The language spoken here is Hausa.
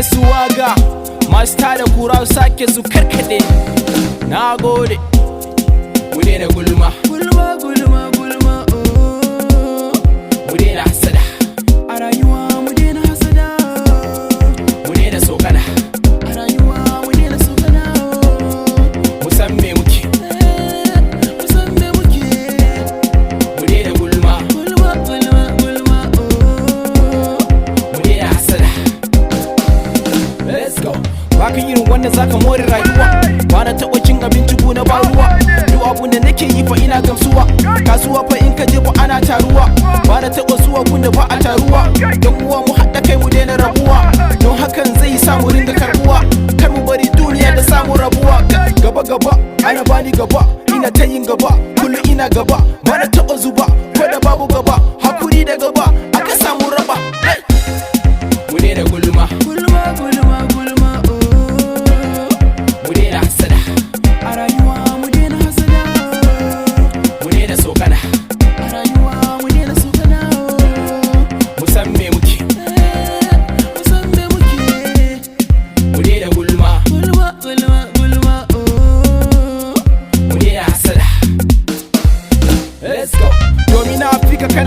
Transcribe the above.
su waga masu tada kura sake su karkade. Na gode. Mu daina gulma, Gulma, gulma, gulma, oh. mu daina hasada, A rayuwa mu daina hasada. mu daina sokana, A rayuwa mu daina sokana. mu san me muke. Mu san me muke. Mu daina gulma, Gulma, gulma, gulma, oh. mu daina hasada. Let's go. Baka irin wannan zaka more rayuwa. Ba na taɓa cin abinci ko na ba ruwa. Duk abun da nake yi fa ina gamsuwa. Kasuwa fa in ka je fa ana taruwa. Ba na taɓa zuwa kun da ba a taruwa. Don uwa mu haɗa kai mu daina rabuwa. Don hakan zai sa mu ringa karbuwa. Kar mu bari duniya da samu rabuwa. Gaba gaba ana bani gaba. Ina ta yin gaba kullum ina gaba. Ba na taɓa zuba ko da babu gaba. Hakuri da gaba aka samu raba. Mu daina gulma, Gulma, gulma,